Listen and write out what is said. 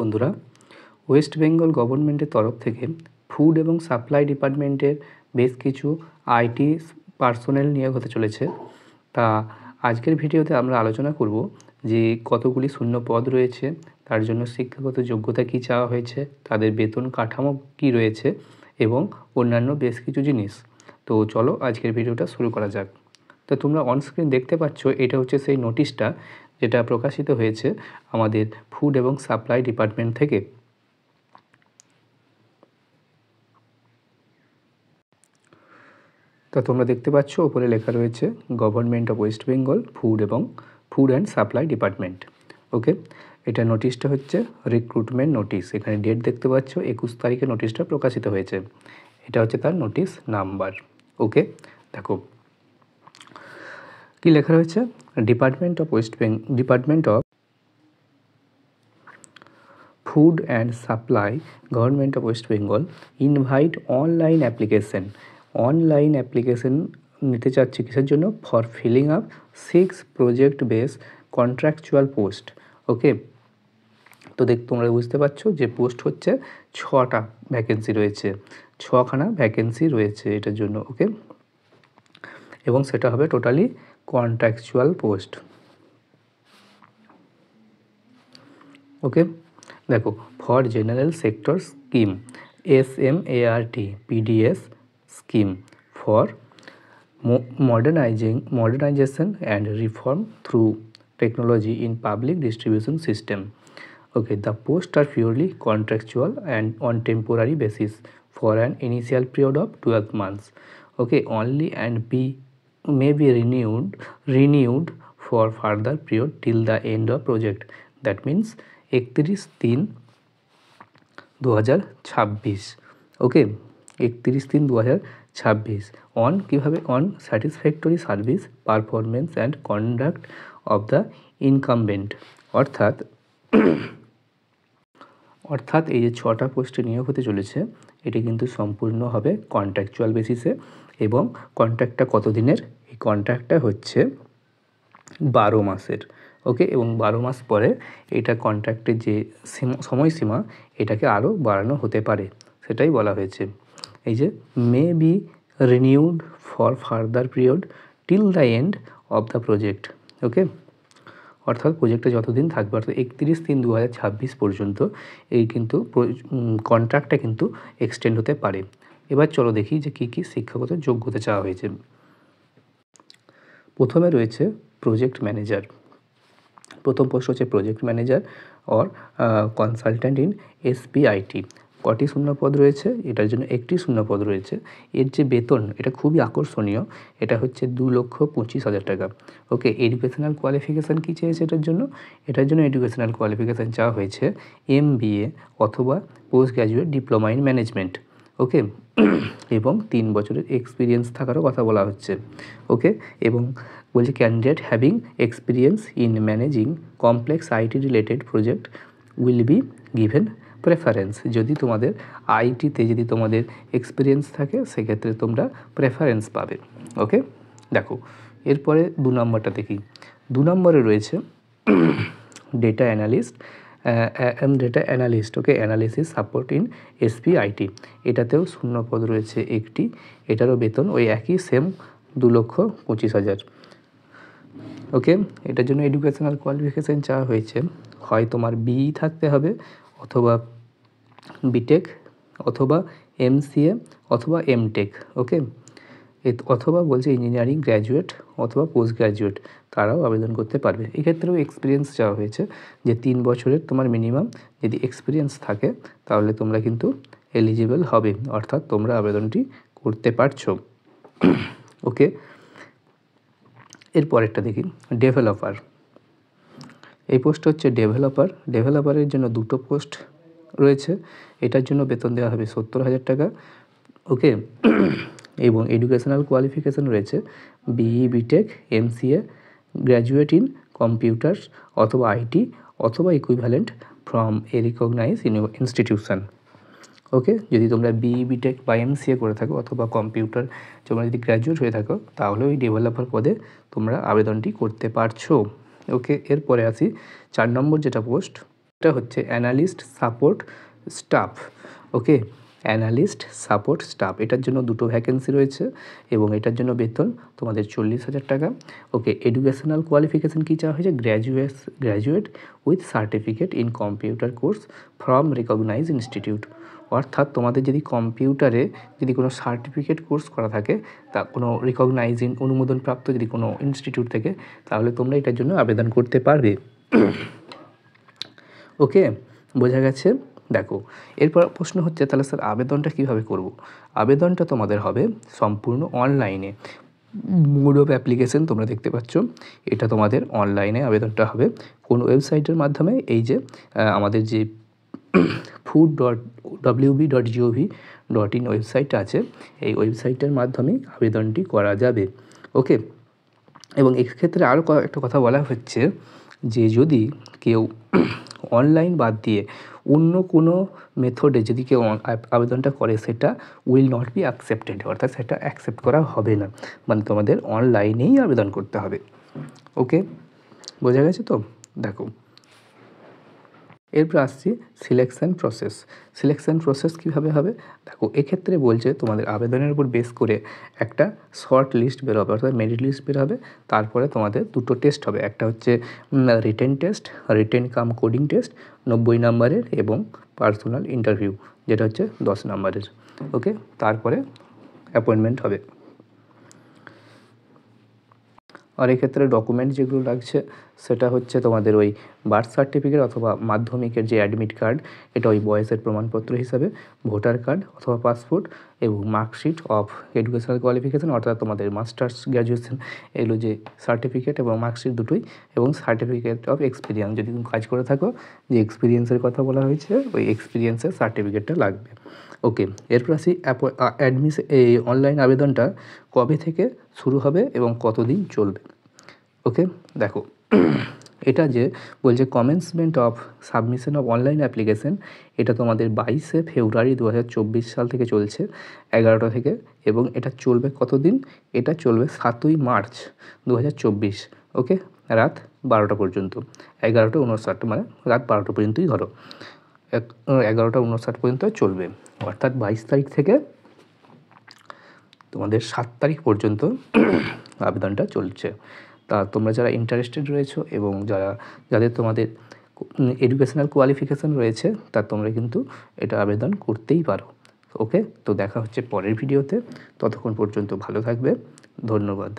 বন্ধুরা, ওয়েস্ট বেঙ্গল গভর্নমেন্টের তরফ থেকে ফুড এবং সাপ্লাই ডিপার্টমেন্টের বেশ কিছু আইটি পার্সোনেল নিয়োগ হতে চলেছে। তা আজকের ভিডিওতে আমরা আলোচনা করব যে কতগুলি শূন্য পদ রয়েছে, তার জন্য শিক্ষাগত যোগ্যতা কী চাওয়া হয়েছে, তাদের বেতন কাঠামো কী রয়েছে এবং অন্যান্য বেশ কিছু জিনিস। তো চলো আজকের ভিডিওটা শুরু করা যাক। তো তোমরা অনস্ক্রিন দেখতে পাচ্ছ, এটা হচ্ছে সেই নোটিশটা যেটা প্রকাশিত হয়েছে আমাদের ফুড এবং সাপ্লাই ডিপার্টমেন্ট থেকে। তো তোমরা দেখতে পাচ্ছ ওপরে লেখা রয়েছে government of West Bengal food and supply department. Okay, এটা নোটিশটা হচ্ছে রিক্রুটমেন্ট নোটিশ। এখানে ডেট দেখতে পাচ্ছ 21 তারিখে নোটিশটা প্রকাশিত হয়েছে। এটা হচ্ছে তার নোটিশ নাম্বার। ওকে, দেখো কি লেখা রয়েছে, department of food and supply government of West Bengal invite online application নিতে চাচ্ছি কিসের জন্য? For filling up 6 project base contractual post. Okay, তো তোমরা বুঝতে পারছো যে পোস্ট হচ্ছে 6টা ভ্যাকেন্সি রয়েছে, 6খানা ভ্যাকেন্সি রয়েছে এটার জন্য। ওকে, এবং সেটা হবে টোটালি কন্ট্রাকচুয়াল পোস্ট। ওকে, দেখো for general sector scheme SMART PDS scheme for modernization and reform through technology in public distribution system. Okay, the posts are purely contractual and on temporary basis for an initial period of 12 months. Okay, only and may be renewed for further period till the end of project. That means 31/3/2026। Okay, 31/3/2026 on কীভাবে? On satisfactory service performance and conduct of the incumbent. অর্থাৎ এই যে 6টা পোস্টে নিয়োগ হতে চলেছে, এটি কিন্তু সম্পূর্ণ হবে কন্ট্রাকচুয়াল বেসিসে। এবং কন্ট্রাক্টটা কতদিনের? এই কন্ট্রাক্টটা হচ্ছে 12 মাসের। ওকে, এবং 12 মাস পরে এটা কন্ট্রাক্টের যে সময়সীমা এটাকে আরও বাড়ানো হতে পারে, সেটাই বলা হয়েছে। এই যে may be renewed for further period till the end of the project. Okay, অর্থাৎ প্রজেক্টটা যতদিন থাকবে, অর্থাৎ 31/3/2026 পর্যন্ত এই কিন্তু কন্ট্রাক্টটা কিন্তু এক্সটেন্ড হতে পারে। এবার চলো দেখি যে কী কী শিক্ষাগত যোগ্যতা চাওয়া হয়েছে। প্রথমে রয়েছে প্রজেক্ট ম্যানেজার। প্রথম পোস্ট হচ্ছে project manager or consultant in SPIT। কটি শূন্যপদ রয়েছে? এটার জন্য একটি শূন্যপদ রয়েছে। এর যে বেতন এটা খুবই আকর্ষণীয়, এটা হচ্ছে 2,25,000 টাকা। ওকে, এডুকেশনাল কোয়ালিফিকেশান কী চেয়েছে এটার জন্য? এটার জন্য এডুকেশনাল কোয়ালিফিকেশান চাওয়া হয়েছে MBA অথবা post graduate diploma in management. Okay, এবং 3 বছরের এক্সপিরিয়েন্স থাকারও কথা বলা হচ্ছে। ওকে, এবং বলছে candidate having experience in managing complex IT related project will be given preference. যদি তোমাদের আইটিতে যদি তোমাদের এক্সপিরিয়েন্স থাকে সেক্ষেত্রে তোমরা প্রেফারেন্স পাবে। ওকে, দেখো এরপরে 2 নম্বরটা দেখি। 2 নম্বরে রয়েছে data analyst. Okay, analysis support in SPIT। এটাতেও শূন্যপদ রয়েছে একটি, এটারও বেতন ওই একই সেম 2,25,000। ওকে, এটার জন্য এডুকেশনাল কোয়ালিফিকেশান চাওয়া হয়েছে, হয় তোমার BE থাকতে হবে অথবা BTech অথবা MCA অথবা MTech। ওকে, অথবা বলছে ইঞ্জিনিয়ারিং গ্র্যাজুয়েট অথবা পোস্ট গ্র্যাজুয়েট, তারাও আবেদন করতে পারবে। এক্ষেত্রেও এক্সপিরিয়েন্স চাওয়া হয়েছে, যে 3 বছরের তোমার মিনিমাম যদি এক্সপিরিয়েন্স থাকে তাহলে তোমরা কিন্তু এলিজিবল হবে, অর্থাৎ তোমরা আবেদনটি করতে পারছো। ওকে, এরপরেরটা দেখি ডেভেলপার। এই পোস্ট হচ্ছে ডেভেলপারের জন্য 2টো পোস্ট রয়েছে। এটার জন্য বেতন দেওয়া হবে 70,000 টাকা। ওকে, এবং এডুকেশনাল কোয়ালিফিকেশান রয়েছে BE BTech MCA graduate in computers অথবা IT অথবা equivalent from a recognise institution. Okay, যদি তোমরা BE BTech বা MCA করে থাকো অথবা কম্পিউটার তোমরা যদি গ্র্যাজুয়েট হয়ে থাকো তাহলে ওই ডেভেলপার পদে তোমরা আবেদনটি করতে পারছো। ওকে, এরপরে আসি 4 নম্বর যেটা পোস্ট, এটা হচ্ছে অ্যানালিস্ট সাপোর্ট স্টাফ। ওকে, অ্যানালিস্ট সাপোর্ট স্টাফ, এটার জন্য 2টো ভ্যাকেন্সি রয়েছে এবং এটার জন্য বেতন তোমাদের 40,000 টাকা। ওকে, এডুকেশনাল কোয়ালিফিকেশান কী চাওয়া হয়েছে? Graduate with certificate in computer course from recognise institute. অর্থাৎ তোমাদের যদি কম্পিউটারে যদি কোনো সার্টিফিকেট কোর্স করা থাকে, তা কোনো রিকগনাইজিং অনুমোদনপ্রাপ্ত যদি কোনো ইনস্টিটিউট থেকে, তাহলে তোমরা এটার জন্য আবেদন করতে পারবে। ওকে, বোঝা গেছে? দেখো, এরপর প্রশ্ন হচ্ছে তাহলে স্যার আবেদনটা কীভাবে করব? আবেদনটা তোমাদের হবে সম্পূর্ণ অনলাইনে। মোড অফ অ্যাপ্লিকেশন তোমরা দেখতে পাচ্ছ, এটা তোমাদের অনলাইনে আবেদনটা হবে কোন ওয়েবসাইটের মাধ্যমে? এই যে আমাদের যে food.wb.gov.in ওয়েবসাইট আছে, এই ওয়েবসাইটের মাধ্যমেই আবেদনটি করা যাবে। ওকে, এবং এক্ষেত্রে আরও একটা কথা বলা হচ্ছে যে যদি কেউ অনলাইন বাদ দিয়ে অন্য কোনো মেথডে যদি কেউ আবেদনটা করে, সেটা উইল নট বি অ্যাকসেপ্টেড, অর্থাৎ সেটা অ্যাকসেপ্ট করা হবে না, মানে তোমাদের অনলাইনেই আবেদন করতে হবে। ওকে, বোঝা গেছে তো? দেখো, এরপর আসছি সিলেকশান প্রসেস। সিলেকশান প্রসেস কীভাবে হবে? দেখো, এক্ষেত্রে বলছে তোমাদের আবেদনের উপর বেস করে একটা শর্ট লিস্ট বেরোবে, অর্থাৎ মেরিট লিস্ট বেরোবে। তারপরে তোমাদের 2টো টেস্ট হবে, একটা হচ্ছে রিটেন টেস্ট, রিটেন কাম কোডিং টেস্ট 90 নম্বরের, এবং পার্সোনাল ইন্টারভিউ যেটা হচ্ছে 10 নম্বরের। ওকে, তারপরে অ্যাপয়েন্টমেন্ট হবে। আর এক্ষেত্রে ডকুমেন্ট যেগুলো লাগছে সেটা হচ্ছে তোমাদের ওই বার্থ সার্টিফিকেট অথবা মাধ্যমিকের যে অ্যাডমিট কার্ড, এটা ওই বয়সের প্রমাণপত্র হিসাবে, ভোটার কার্ড অথবা পাসপোর্ট, এবং মার্কশিট অফ এডুকেশনাল কোয়ালিফিকেশান, অর্থাৎ তোমাদের মাস্টার্স গ্র্যাজুয়েশন এগুলো যে সার্টিফিকেট এবং মার্কশিট দুটোই, এবং সার্টিফিকেট অফ এক্সপিরিয়েন্স, যদি তুমি কাজ করে থাকো যে এক্সপিরিয়েন্সের কথা বলা হয়েছে, ওই এক্সপিরিয়েন্সের সার্টিফিকেটটা লাগবে। ওকে, এরপর আসি এই অনলাইন আবেদনটা কবে থেকে শুরু হবে এবং কতদিন চলবে। ওকে, দেখো, এটা যে বলছে commencement of submission of online application, এটা তোমাদের 22শে ফেব্রুয়ারি 2024 সাল থেকে চলছে 11টা থেকে, এবং এটা চলবে কতদিন? এটা চলবে 7ই মার্চ 2024। ওকে, রাত 12টা পর্যন্ত, 11টা 59, মানে রাত 12টা পর্যন্তই ধরো, 11টা 59 পর্যন্ত চলবে, অর্থাৎ 22 তারিখ থেকে তোমাদের 7 তারিখ পর্যন্ত আবেদনটা চলছে। তা তোমরা যারা ইন্টারেস্টেড রয়েছো এবং যাদের তোমাদের এডুকেশনাল কোয়ালিফিকেশান রয়েছে, তা তোমরা কিন্তু এটা আবেদন করতেই পারো। ওকে, তো দেখা হচ্ছে পরের ভিডিওতে, ততক্ষণ পর্যন্ত ভালো থাকবে, ধন্যবাদ।